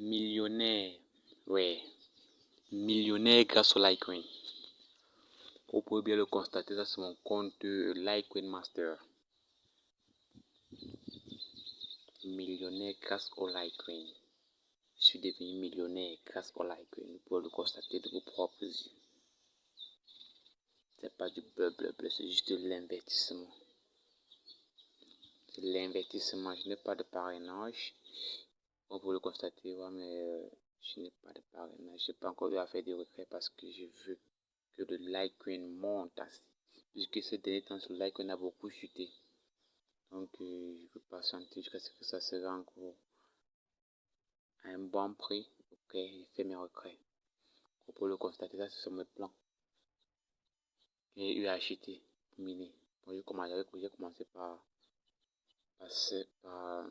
Millionnaire, ouais, millionnaire grâce au Litecoin. Vous pouvez bien le constater, ça c'est mon compte Litecoin Master. Millionnaire grâce au Litecoin. Je suis devenu millionnaire grâce au Litecoin. Vous pouvez le constater de vos propres yeux. C'est pas du bleu, c'est juste de l'investissement. C'est l'investissement. Je n'ai pas de parrainage. Vous pouvez le constater, ouais, mais je n'ai pas de parrainage. Je n'ai pas encore eu à faire des retraits parce que je veux que le Litecoin monte assez. Puisque ces derniers temps, sur le Litecoin a beaucoup chuté. Donc, je peux patienter jusqu'à ce que ça sera encore à un bon prix. Ok, je fais mes retraits. Vous pouvez le constater, ça, c'est sur mes plans. J'ai eu à acheter pour miner. Bon, j'ai commencé par passer par.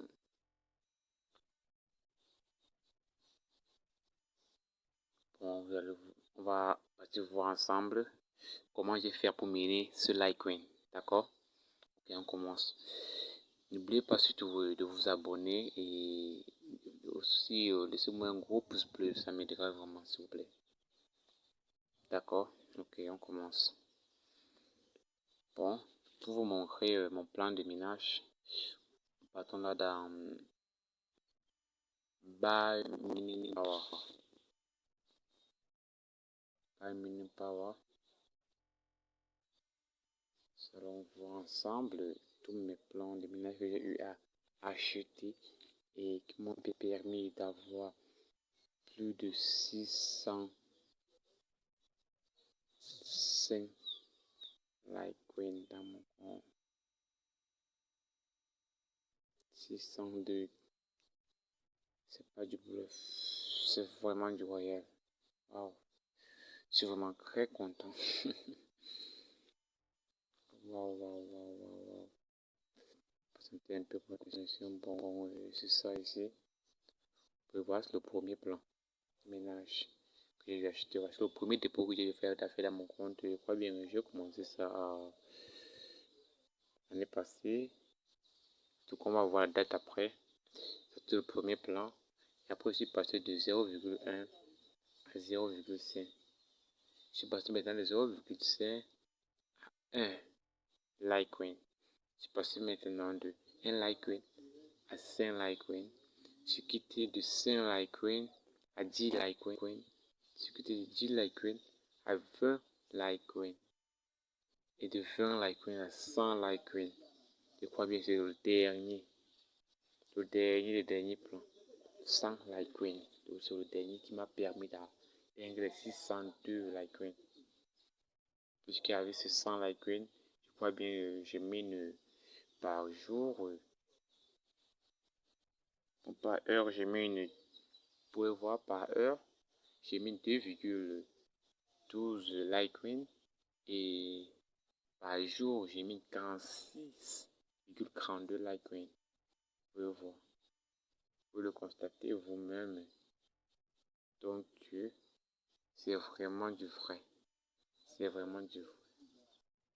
Bon, on va partir voir ensemble comment je vais faire pour miner ce Litecoin. D'accord? Ok, on commence. N'oubliez pas surtout de vous abonner et aussi laissez-moi un gros pouce bleu, ça m'aidera vraiment s'il vous plaît. D'accord? Ok, on commence. Bon, pour vous montrer mon plan de minage, partons là dans Buy Mining Power. Buy Mining Power. Nous allons voir ensemble tous mes plans de minage que j'ai eu à acheter et qui m'ont permis d'avoir plus de 605 Litecoin dans mon compte. 602. C'est pas du bluff. C'est vraiment du royal. Wow. Je suis vraiment très content. Wow. C'était un peu pour la bon, c'est ça ici. Vous pouvez voir, c'est le premier plan de ménage que j'ai acheté. C'est le premier dépôt que j'ai fait dans mon compte. Je crois bien que j'ai commencé ça l'année passée. Donc on va voir la date après. C'était le premier plan. Et après, je suis passé de 0,1 à 0,5. Je suis passé maintenant de 0,5 à 1 Litecoin. Je suis passé maintenant de 1 Litecoin à 5 Litecoin. Je suis quitté de 5 Litecoin à 10 Litecoin. Je suis quitté de 10 Litecoin à 20 Litecoin. Et de 20 Litecoin à 100 Litecoin. Je crois bien que c'est le dernier plan. 100 Litecoin. C'est le dernier qui m'a permis d'atteindre les 602 Litecoin. Puisqu'avec ces 100 Litecoin, je crois bien je mine par jour. Par heure, je mine, vous pouvez voir par heure, j'ai mis 2,12 Litecoin et par jour, j'ai mis 46,32 Litecoin. Vous pouvez voir. Vous le constatez vous-même. Donc, c'est vraiment du vrai. C'est vraiment du vrai.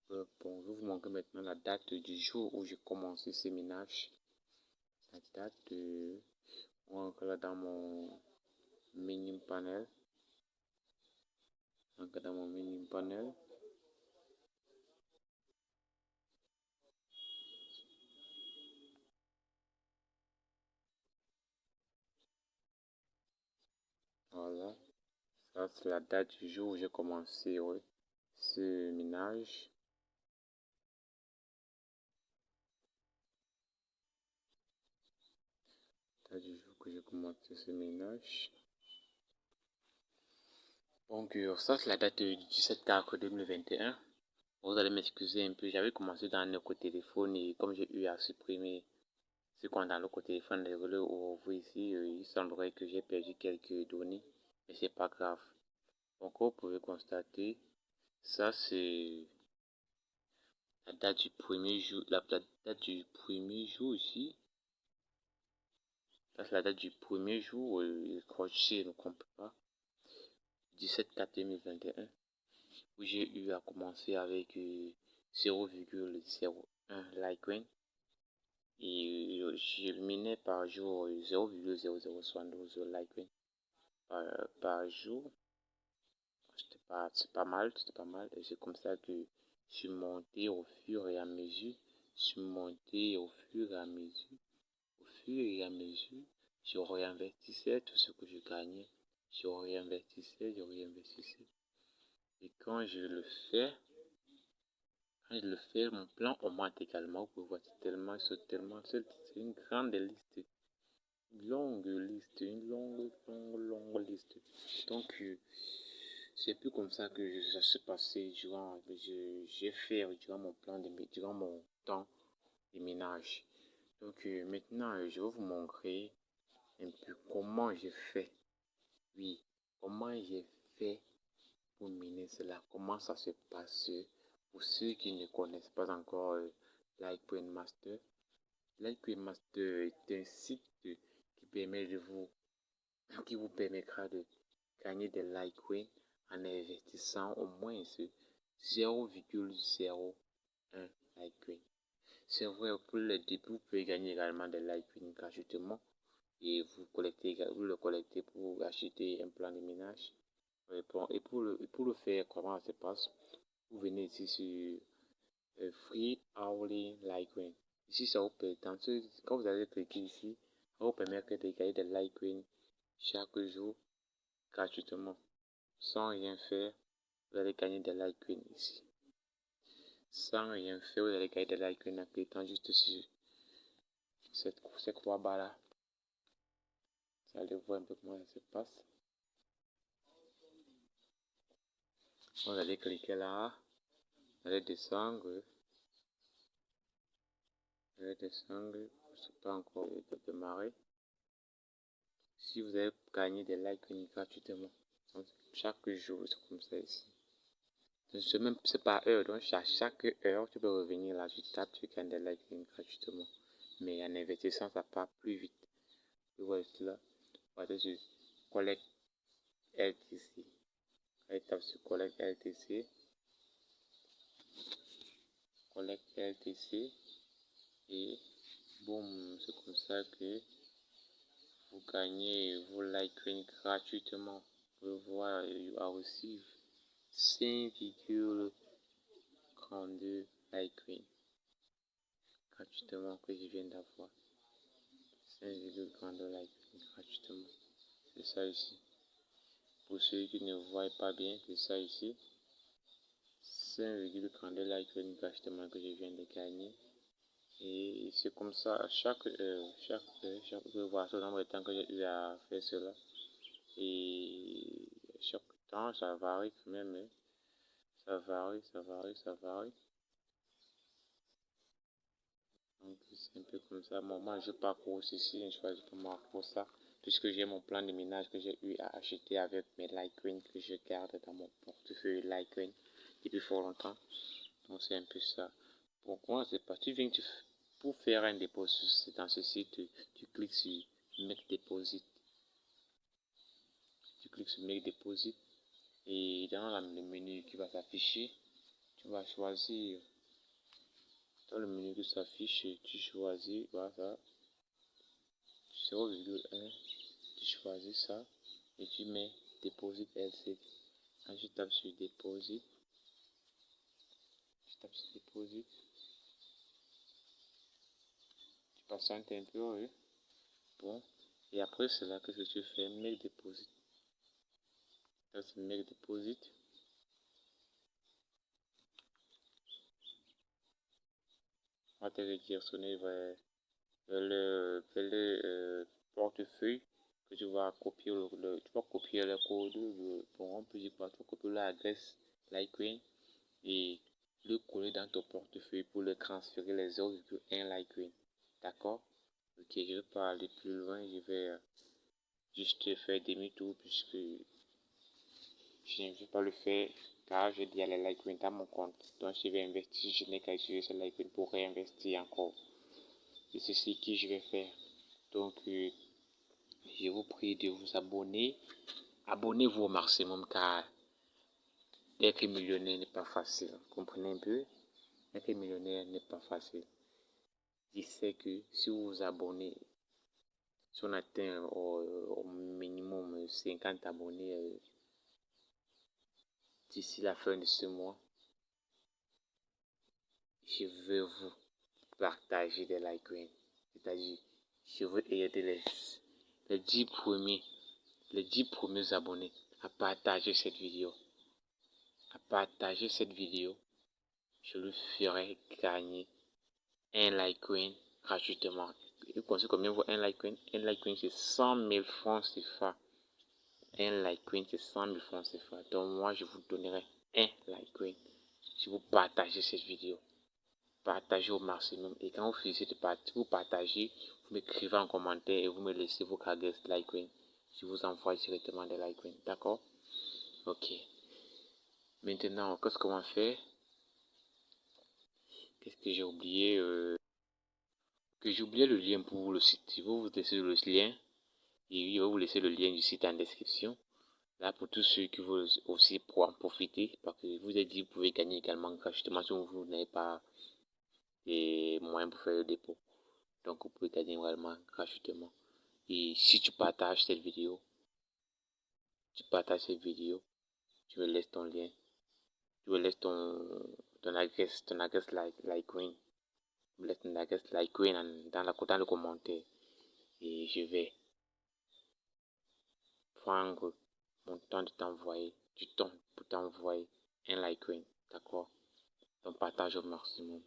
Bon, je vais vous montrer maintenant la date du jour où j'ai commencé ce ménage. La date, on va là dans mon mining panel. Donc, dans mon mining panel. Voilà. Ça, c'est la date du jour où j'ai commencé ce ménage. La date du jour que j'ai commencé ce ménage. Donc, ça, c'est la date du 17/4 2021. Vous allez m'excuser un peu, j'avais commencé dans un autre téléphone et comme j'ai eu à supprimer ce compte dans l'autre téléphone, désolé au vous ici, il semblerait que j'ai perdu quelques données, mais c'est pas grave. Donc, vous pouvez constater, ça c'est la date du premier jour, la date du premier jour ici. Ça c'est la date du premier jour, je crois que je ne comprends pas. 17/4/2021, où j'ai eu à commencer avec 0,01 Litecoin. Et je minais par jour 0,0072 Litecoin par jour. C'était pas mal. Et c'est comme ça que je suis monté au fur et à mesure. Au fur et à mesure, je réinvestissais tout ce que je gagnais. Je réinvestissais. Et quand je le fais, mon plan augmente également. Vous pouvez voir, c'est une grande liste. Une longue liste. Longue liste. Donc, c'est plus comme ça que ça s'est passé j'ai fait durant mon plan, durant mon temps de ménage. Donc, maintenant, je vais vous montrer un peu comment j'ai fait. Oui, comment j'ai fait pour miner cela. Comment ça se passe pour ceux qui ne connaissent pas encore Litecoin Master. Litecoin Master est un site qui vous permettra de gagner des Litecoin en investissant au moins 0,01 Litecoin. C'est vrai, pour le début, vous pouvez gagner également des Litecoin gratuitement et vous le collectez pour acheter un plan de ménage. Et pour le faire, comment ça se passe? Vous venez ici sur Free Hourly Litecoin. Ici, ça vous permet, quand vous allez cliquer ici, ça vous permettre de gagner des Litecoin chaque jour gratuitement. Sans rien faire, vous allez gagner des Litecoin ici. Sans rien faire, vous allez gagner des Litecoin en cliquant juste sur ces trois barres là. Vous allez voir un peu comment ça se passe. Vous allez cliquer là. Vous allez descendre. C'est pas encore démarré. Si vous avez gagné des likes gratuitement, donc chaque jour, c'est comme ça ici. C'est par heure, donc chaque heure, tu peux revenir là, tu tapes, tu gagnes des likes gratuitement. Mais en investissant, ça part plus vite. Tu vois cela, on va sur Collect LTC. On tape sur Collect LTC. Et boum, c'est comme ça que vous gagnez vos Litecoin gratuitement. Vous pouvez voir, you are receive 5,32 Litecoin gratuitement que je viens d'avoir. 5,32 Litecoin gratuitement. C'est ça ici. Pour ceux qui ne voient pas bien, c'est ça ici. 5,32 Litecoin gratuitement que je viens de gagner. Et c'est comme ça, chaque heure, vous pouvez voir ce nombre de temps que j'ai eu à faire cela. Et chaque temps, ça varie quand même. Hein. Ça varie. Donc, c'est un peu comme ça. Moi, je parcours ceci, je choisis comment pour ça. Puisque j'ai mon plan de ménage que j'ai eu à acheter avec mes Litecoin que je garde dans mon portefeuille Litecoin depuis fort longtemps. Donc, c'est un peu ça. Pour moi, c'est pas. Pour faire un dépôt dans ce site, tu cliques sur Make Deposit. Et dans le menu qui va s'afficher, tu vas choisir. Dans le menu qui s'affiche, tu choisis, voilà ça, 0,1, tu choisis ça et tu mets Deposit LC. Quand tu tapes sur Deposit, tu patientes un peu, oui. Bon, et après c'est là que tu fais Make Deposit. Ça c'est Make Deposit. On va te redirectionner vers le portefeuille que tu vas copier tu vas copier le code on peut dire quoi, tu vas copier l'adresse Litecoin et le coller dans ton portefeuille pour le transférer les 0,1 Litecoin. D'accord? Ok, je ne vais pas aller plus loin, je vais juste faire demi-tour puisque je ne vais pas le faire car j'ai déjà les Litecoin dans mon compte. Donc je vais investir, je n'ai qu'à utiliser ce Litecoin pour réinvestir encore. C'est ceci que je vais faire. Donc je vous prie de vous abonner. Abonnez-vous au maximum car être millionnaire n'est pas facile. Comprenez un peu? Être millionnaire n'est pas facile. Je sais que si vous vous abonnez, si on atteint au minimum 50 abonnés d'ici la fin de ce mois, je veux vous partager des Litecoin. C'est-à-dire, je veux aider les 10 premiers, les 10 premiers abonnés à partager cette vidéo. À partager cette vidéo, je lui ferai gagner un Litecoin gratuitement. Vous pensez combien vaut un Litecoin? Un Litecoin, c'est 100 000 francs CFA. Un Litecoin, c'est 100 000 francs CFA. Donc moi, je vous donnerai un Litecoin si vous partagez cette vidéo. Partagez au maximum. Et quand vous finissez de vous partagez, vous m'écrivez en commentaire et vous me laissez vos cartes Litecoin. Je vous envoie directement des Litecoin. D'accord? Ok. Maintenant, qu'est-ce qu'on va faire? Qu'est-ce que j'ai oublié? Que j'ai oublié le lien pour le site. Je vais vous laisser le lien. Et je vais vous laisser le lien du site en description. Là, pour tous ceux qui veulent aussi en profiter, parce que vous avez dit vous pouvez gagner également gratuitement si vous n'avez pas les moyens pour faire le dépôt. Donc, vous pouvez gagner vraiment gratuitement. Et si tu partages cette vidéo, tu me laisses ton lien, tu me laisses ton adresse Litecoin. Tu me laisses ton adresse Litecoin dans le commentaire. Et je vais prendre mon temps de t'envoyer du temps pour t'envoyer un Litecoin. D'accord? Donc, partage au maximum.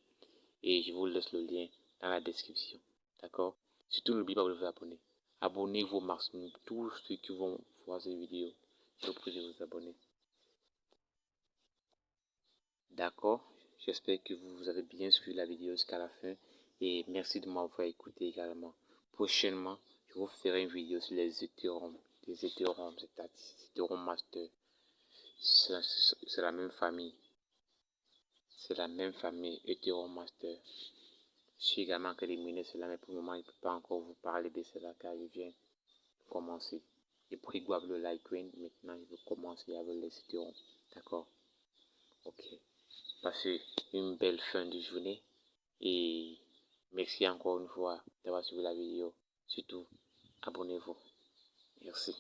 Et je vous laisse le lien dans la description. D'accord? Surtout, n'oubliez pas de vous abonner. Abonnez-vous au maximum. Tous ceux qui vont voir cette vidéo, je vous prie de vous abonner. D'accord? J'espère que vous avez bien suivi la vidéo jusqu'à la fin. Et merci de m'avoir écouté également. Prochainement, je vous ferai une vidéo sur les Ethereum. Les Ethereum, c'est-à-dire Ethereum Master. C'est la même famille. C'est la même famille Ethereum Master. Je suis également en train d'éliminer cela, mais pour le moment, je ne peux pas encore vous parler de cela car je viens de commencer. J'ai pris goût avec le Litecoin, maintenant je veux commencer avec les Ethereum. D'accord? Ok. Passez une belle fin de journée et merci encore une fois d'avoir suivi la vidéo. Surtout, abonnez-vous. Merci.